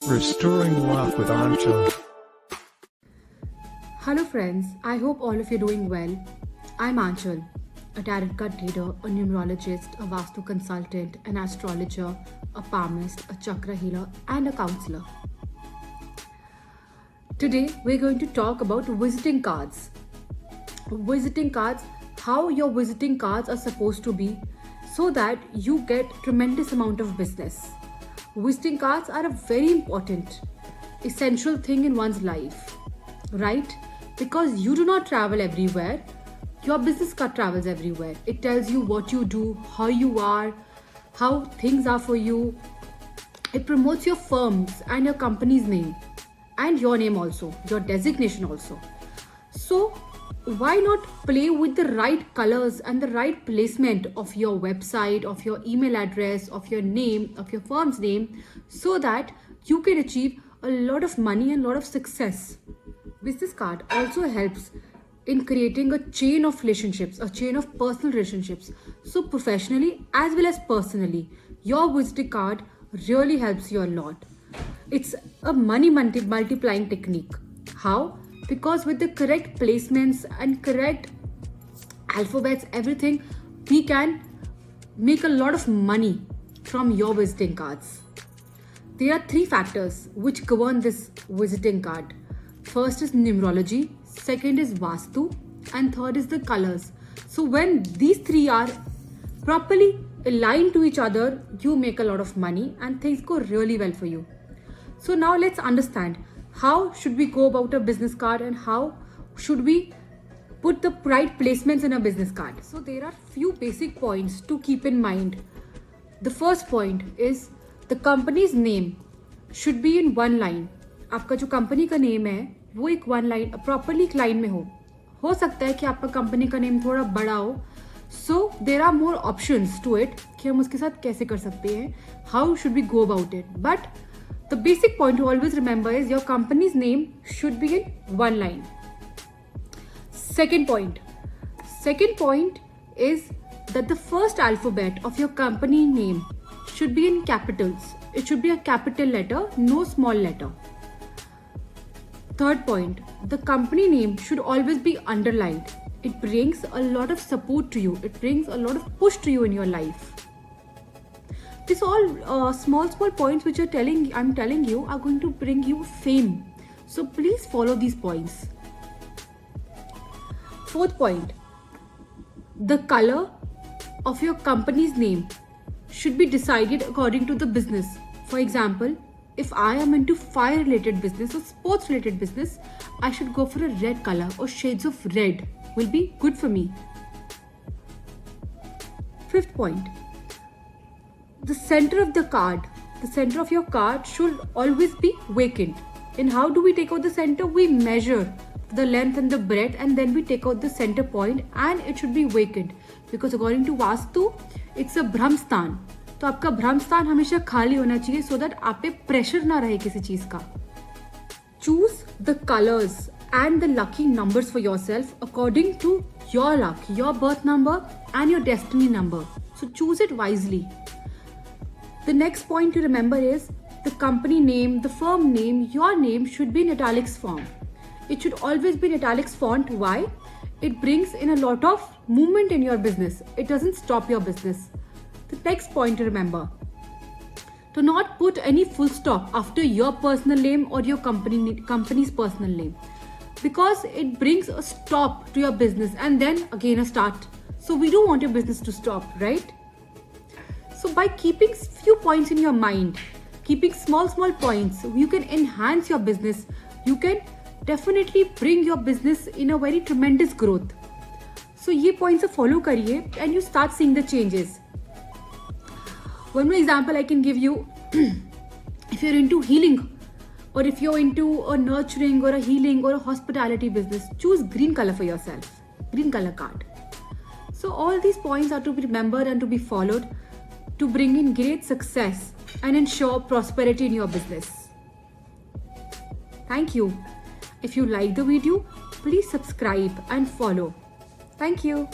Restoring Luck with Anchal. Hello friends, I hope all of you are doing well. I'm Anchal, a tarot card reader, a numerologist, a Vastu consultant, an astrologer, a palmist, a chakra healer and a counselor. Today we're going to talk about visiting cards. Visiting cards, how your visiting cards are supposed to be so that you get tremendous amount of business. Visiting cards are a very important, essential thing in one's life, right? Because you do not travel everywhere, your business card travels everywhere. It tells you what you do, how you are, how things are for you. It promotes your firm's and your company's name and your name also, your designation also. So why not play with the right colors and the right placement of your website, of your email address, of your name, of your firm's name, so that you can achieve a lot of money and a lot of success. Business card also helps in creating a chain of relationships, a chain of personal relationships. So professionally as well as personally, your visiting card really helps you a lot. It's a money multiplying technique. How? Because with the correct placements and correct alphabets, everything, we can make a lot of money from your visiting cards. There are three factors which govern this visiting card. First is numerology, second is Vastu, and third is the colors. So when these three are properly aligned to each other, you make a lot of money and things go really well for you. So now let's understand how should we go about a business card and how should we put the right placements in a business card. So there are few basic points to keep in mind. The first point is the company's name should be in one line. आपका जो company का name है वो एक one line properly एक line में हो सकता है कि आपका कंपनी का नेम थोड़ा बड़ा हो. So there are more options to it कि हम उसके साथ कैसे कर सकते हैं, how should we go about it. But the basic point to always remember is your company's name should be in one line. Second point is that the first alphabet of your company name should be in capitals. It should be a capital letter, no small letter. Third point, the company name should always be underlined. It brings a lot of support to you. It brings a lot of push to you in your life. These all small points which I'm telling you are going to bring you fame. So please follow these points. Fourth point, the color of your company's name should be decided according to the business. For example, if I am into fire related business or sports related business, I should go for a red color or shades of red will be good for me. Fifth point, the center of your card should always be vacant. And how do we take out the center? We measure the length and the breadth and then we take out the center point and it should be vacant. Because according to Vastu, it's a Brahmstan. तो आपका ब्रह्मस्थान हमेशा खाली होना चाहिए so that आप पे pressure ना रहे किसी चीज का. Choose the colors and the lucky numbers for yourself according to your luck, your birth number and your destiny number. So choose it wisely. The next point to remember is the company name, the firm name, your name should be in italics form. It should always be in italics font. Why? It brings in a lot of movement in your business. It doesn't stop your business. The next point to remember, to not put any full stop after your personal name or your company's personal name, because it brings a stop to your business and then again a start. So we don't want your business to stop, right? So by keeping few points in your mind, keeping small points, you can enhance your business. You can definitely bring your business in a very tremendous growth. So ये points follow करिए and you start seeing the changes. One more example I can give you. If you're into healing or if you're into a nurturing or a healing or a hospitality business, choose green color for yourself. Green color card. So all these points are to be remembered and to be followed to bring in great success and ensure prosperity in your business. Thank you. If you like the video, please subscribe and follow. Thank you.